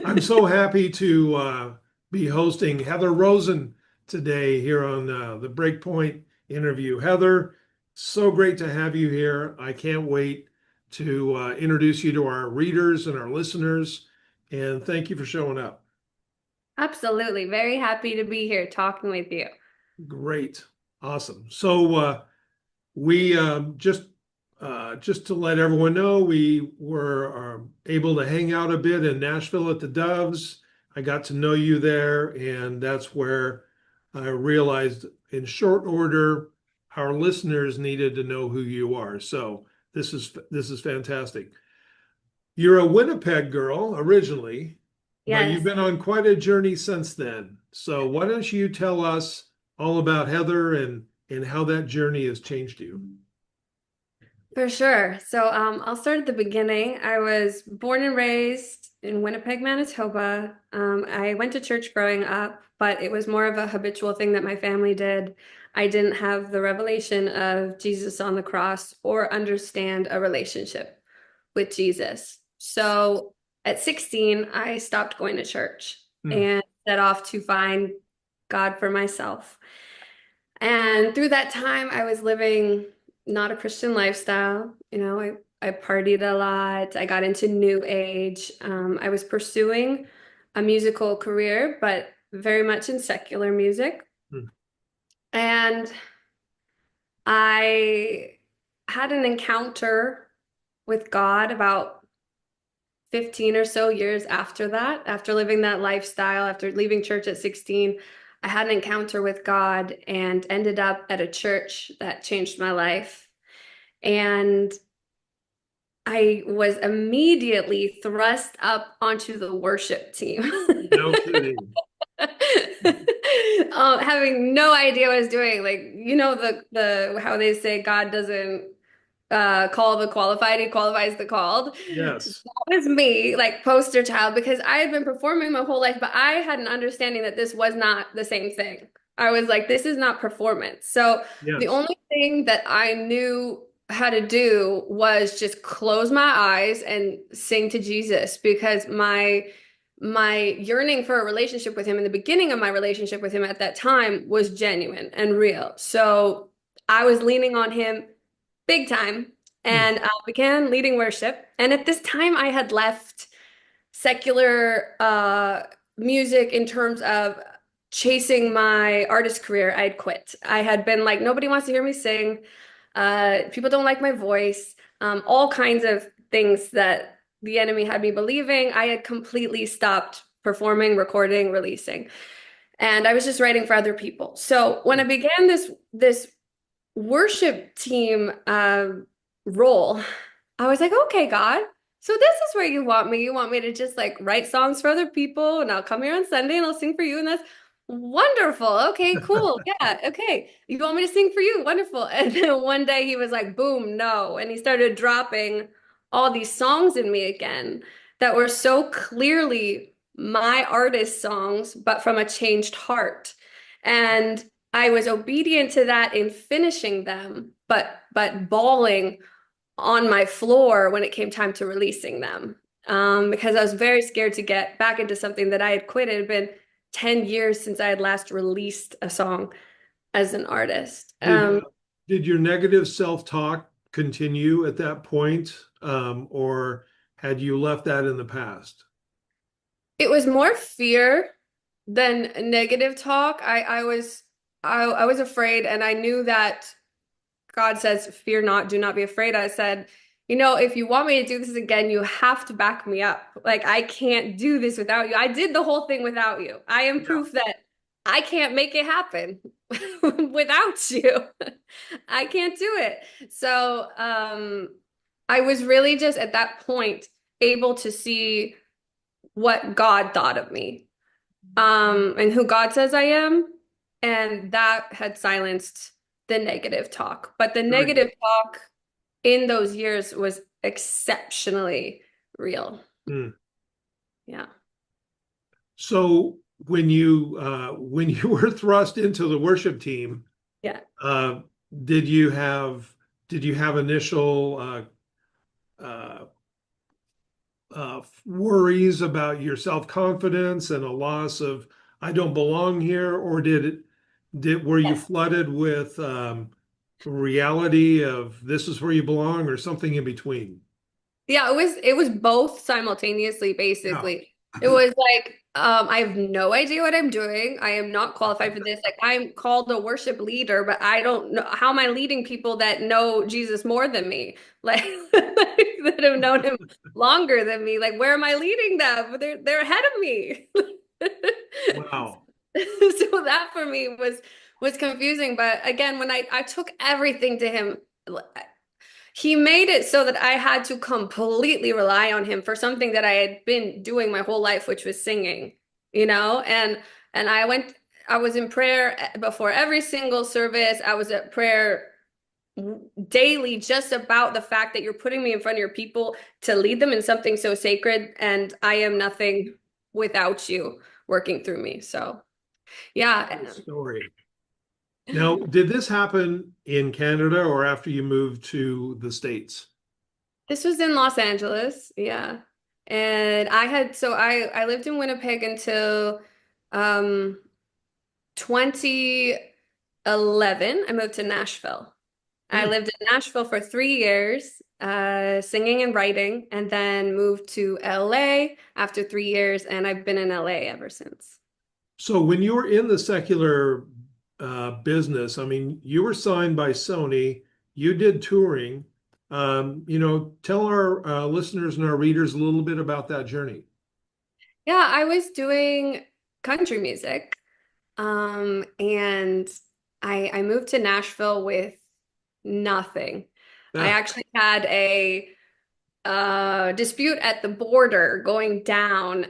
I'm so happy to be hosting Heather Rosen today here on the Breakpoint interview. Heather, so great to have you here. I can't wait to introduce you to our readers and our listeners. And thank you for showing up. Absolutely. Very happy to be here talking with you. Great. Awesome. So we just to let everyone know, we were able to hang out a bit in Nashville at the Doves. I got to know you there, and that's where I realized in short order our listeners needed to know who you are. So this is fantastic. You're a Winnipeg girl originally, but you've Yes, been on quite a journey since then. So why don't you tell us all about Heather and how that journey has changed you? for sure. I'll start at the beginning. I was born and raised in Winnipeg, Manitoba. I went to church growing up, but it was more of a habitual thing that my family did. I didn't have the revelation of Jesus on the cross or understand a relationship with Jesus. So at 16, I stopped going to church Hmm. and set off to find God for myself. And through that time, I was living not a Christian lifestyle. I partied a lot. I got into new age. I was pursuing a musical career, but very much in secular music. Hmm. And I had an encounter with God about 15 or so years after that, after living that lifestyle, after leaving church at 16. I had an encounter with God and ended up at a church that changed my life. And I was immediately thrust up onto the worship team. No kidding. Having no idea what I was doing. Like, the how they say God doesn't call the qualified, he qualifies the called. Yes. That was me, like poster child, because I had been performing my whole life, but I had an understanding that this was not the same thing. I was like, this is not performance. So the Yes. only thing that I knew how to do was just close my eyes and sing to Jesus because my yearning for a relationship with him in the beginning of my relationship with him at that time was genuine and real. So I was leaning on him big time Hmm. and began leading worship. And at this time, I had left secular music in terms of chasing my artist career. I had quit. I had been like, nobody wants to hear me sing. People don't like my voice. All kinds of things that the enemy had me believing. I had completely stopped performing, recording, releasing. And I was just writing for other people. So when I began this worship team role, I was like, okay, God, so this is where you want me. You want me to just like write songs for other people, and I'll come here on Sunday and I'll sing for you, and that's wonderful. Okay, cool. Yeah, okay. You want me to sing for you? Wonderful. And then one day he was like, boom, no. And he started dropping all these songs in me again that were so clearly my artist songs, but from a changed heart. And I was obedient to that in finishing them, but bawling on my floor when it came time to releasing them. Because I was very scared to get back into something that I had quit. It had been 10 years since I had last released a song as an artist. Did did your negative self-talk continue at that point, or had you left that in the past? It was more fear than negative talk. I was afraid, and I knew that God says, fear not, do not be afraid. I said, if you want me to do this again, you have to back me up. Like, I can't do this without you. I did the whole thing without you. I am Yeah. proof that I can't make it happen without you. I can't do it. I was really just at that point able to see what God thought of me, and who God says I am. And that had silenced the negative talk. But the Very good. negative talk in those years was exceptionally real. Hmm. Yeah. So when you were thrust into the worship team, Yeah. uh, did you have initial worries about your self-confidence and a loss of I don't belong here, or were you flooded with reality of this is where you belong or something in between? Yeah, it was both simultaneously, Yeah. basically. It was like, I have no idea what I'm doing. I am not qualified for this. Like I'm called a worship leader, but I don't know how am I leading people that know Jesus more than me? Like, that have known him longer than me. Like, where am I leading them? They're ahead of me. Wow. So that for me was confusing. But again, when I took everything to him, he made it so that I had to completely rely on him for something that I had been doing my whole life, which was singing, and I was in prayer before every single service. I was at prayer daily just about the fact that you're putting me in front of your people to lead them in something so sacred, and I am nothing without you working through me. So, What a yeah. story. Now, did this happen in Canada or after you moved to the States? This was in Los Angeles, yeah. And I lived in Winnipeg until um 2011. I moved to Nashville. I Hmm. lived in Nashville for 3 years, singing and writing, and then moved to LA after 3 years, and I've been in LA ever since. So when you were in the secular business, I mean, you were signed by Sony, you did touring. Tell our listeners and our readers a little bit about that journey. Yeah, I was doing country music. And I moved to Nashville with nothing. I Yeah. actually had a dispute at the border going down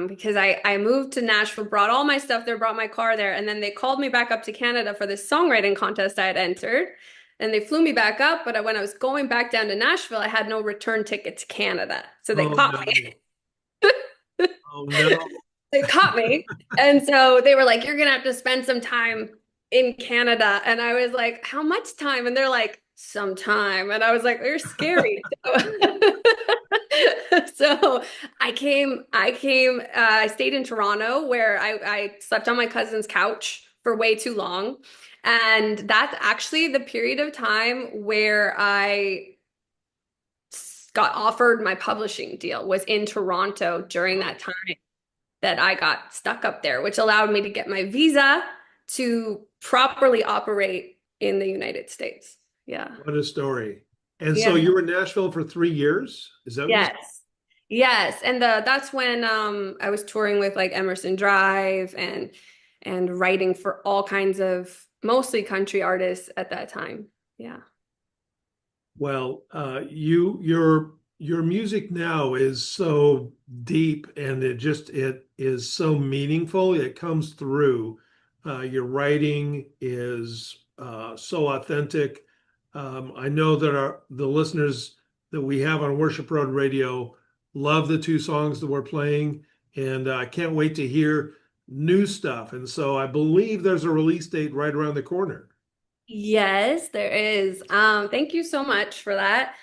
because I moved to Nashville, brought all my stuff there, brought my car there, and then they called me back up to Canada for this songwriting contest I had entered. And they flew me back up, but when I was going back down to Nashville, I had no return ticket to Canada. So they Oh caught no. me. Oh no. They caught me. And so they were like, you're gonna have to spend some time in Canada. And I was like, how much time? And they're like, some time. And I was like, you're scary. So I stayed in Toronto where I slept on my cousin's couch for way too long. And that's actually the period of time where I got offered my publishing deal was in Toronto during that time that I got stuck up there, which allowed me to get my visa to properly operate in the United States. Yeah. What a story. And so Yeah. you were in Nashville for 3 years? Is that what you said? Yes. Yes. And that's when I was touring with like Emerson Drive and writing for all kinds of mostly country artists at that time. Yeah. Well, your music now is so deep and it is so meaningful. It comes through. Your writing is so authentic. I know that the listeners that we have on Worship Road Radio love the two songs that we're playing, and I can't wait to hear new stuff. And so I believe there's a release date right around the corner. Yes, there is. Thank you so much for that.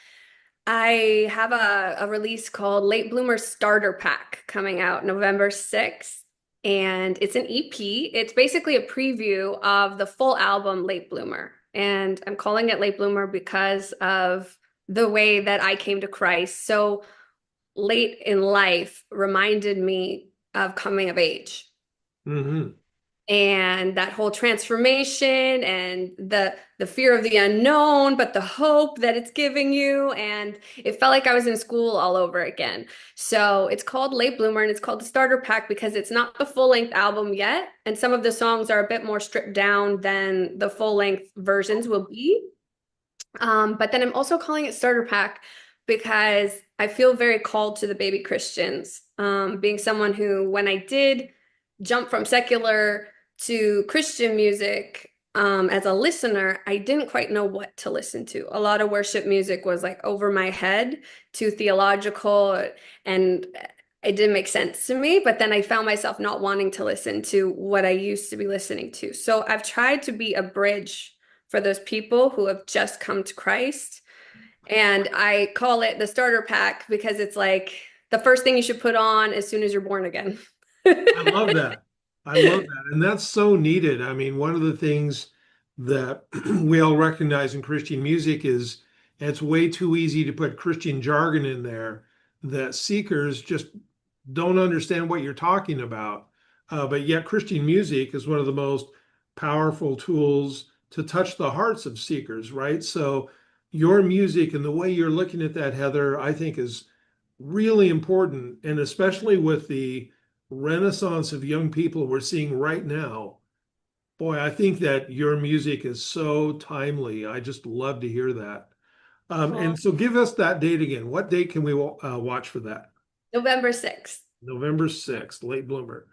I have a release called Late Bloomer Starter Pack coming out November 6th, and it's an EP. It's basically a preview of the full album Late Bloomer. And I'm calling it Late Bloomer because of the way that I came to Christ. So late in life reminded me of coming of age Hmm. and that whole transformation and the fear of the unknown but the hope that it's giving you, and it felt like I was in school all over again. So it's called Late Bloomer, and it's called the Starter Pack because it's not the full-length album yet, and some of the songs are a bit more stripped down than the full-length versions will be. But then I'm also calling it Starter Pack because I feel very called to the baby Christians. Being someone who, when I did jump from secular to Christian music, as a listener, I didn't quite know what to listen to. A lot of worship music was like over my head, too theological, and it didn't make sense to me. But then I found myself not wanting to listen to what I used to be listening to. So I've tried to be a bridge for those people who have just come to Christ. And I call it the starter pack because it's like the first thing you should put on as soon as you're born again. I love that. I love that. And that's so needed. I mean, one of the things that we all recognize in Christian music is it's way too easy to put Christian jargon in there that seekers just don't understand what you're talking about. But yet, Christian music is one of the most powerful tools to touch the hearts of seekers, right? So, your music and the way you're looking at that, Heather, I think is really important. And especially with the renaissance of young people we're seeing right now, boy, I think that your music is so timely. I just love to hear that. Well, And so give us that date again. What date can we watch for that? November 6th. November 6th, late bloomer.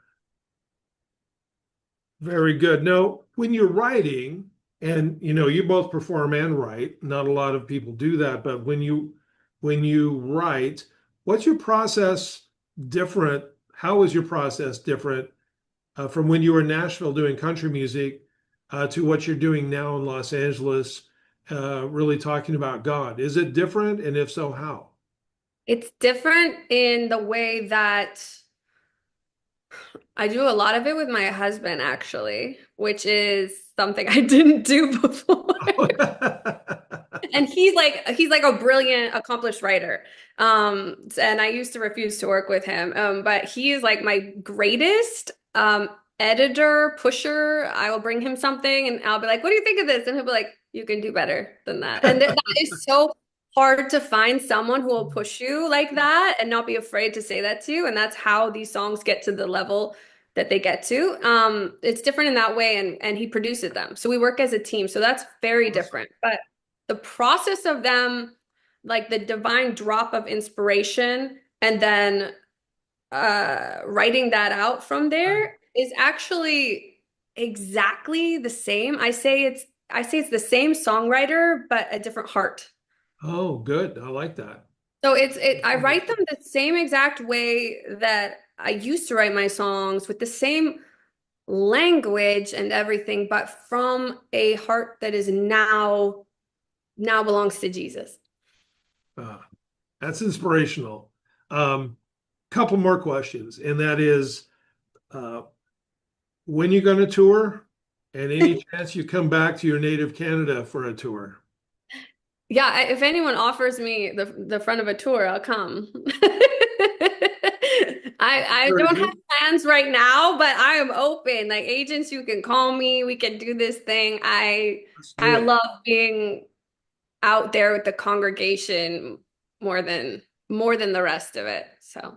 Very good. Now, when you're writing, and you both perform and write, not a lot of people do that, but when you write, what's your process different? How is your process different from when you were in Nashville doing country music to what you're doing now in Los Angeles, really talking about God? Is it different? And if so, how? It's different in the way that I do a lot of it with my husband, actually, which is something I didn't do before. And he's like a brilliant, accomplished writer. And I used to refuse to work with him. But he is like my greatest editor, pusher. I will bring him something and I'll be like, "What do you think of this?" And he'll be like, "You can do better than that." And that is so hard to find someone who will push you like that and not be afraid to say that to you. And that's how these songs get to the level that they get to. It's different in that way, and he produces them. So we work as a team. So that's very different. But the process of them, like the divine drop of inspiration and then writing that out from there is actually exactly the same. I say it's the same songwriter, but a different heart. Oh, good. I like that. So I write them the same exact way that I used to write my songs with the same language and everything, but from a heart that is now belongs to Jesus. Uh, that's inspirational. Couple more questions, and that is, uh, when you going to tour, and any chance you come back to your native Canada for a tour? Yeah, if anyone offers me the front of a tour, I'll come. I Very don't good. have plans right now, but I am open. Like agents, you can call me. We can do this thing. I Let's do I it. love being out there with the congregation more than more than the rest of it. So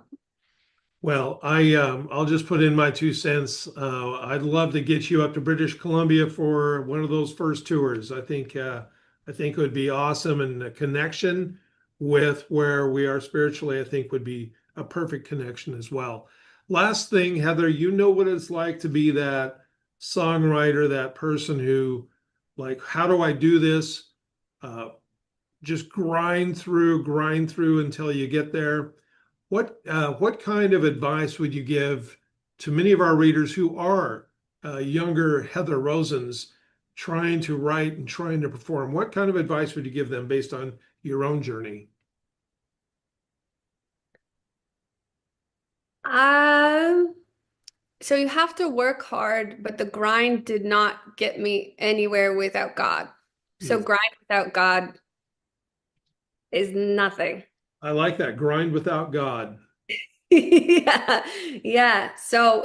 Well, I'll just put in my 2 cents. I'd love to get you up to British Columbia for one of those first tours. I think it would be awesome, and a connection with where we are spiritually, I think would be a perfect connection as well. Last thing, Heather, you know what it's like to be that songwriter, that person who, like, how do I do this? Uh, just grind through until you get there. What kind of advice would you give to many of our readers who are younger Heather Rosens trying to write and trying to perform? What kind of advice would you give them based on your own journey? um so you have to work hard, but the grind did not get me anywhere without God. So Yes. grind without God is nothing. I like that. Grind without God. Yeah. Yeah. So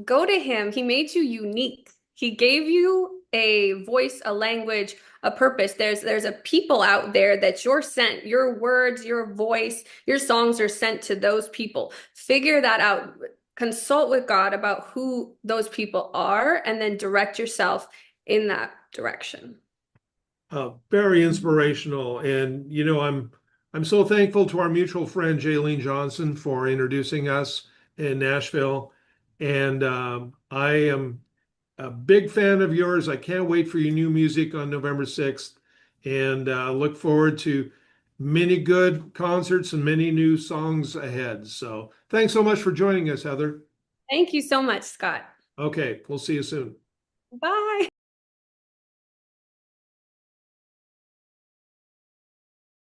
go to him. He made you unique. He gave you a voice, a language, a purpose. There's a people out there that you're sent. Your words, your voice, your songs are sent to those people. Figure that out. Consult with God about who those people are and then direct yourself in that direction. Very inspirational. And I'm so thankful to our mutual friend Jaylene Johnson for introducing us in Nashville. And I am a big fan of yours. I can't wait for your new music on November 6th, and look forward to many good concerts and many new songs ahead. So thanks so much for joining us, Heather. Thank you so much, Scott. Okay, we'll see you soon. Bye.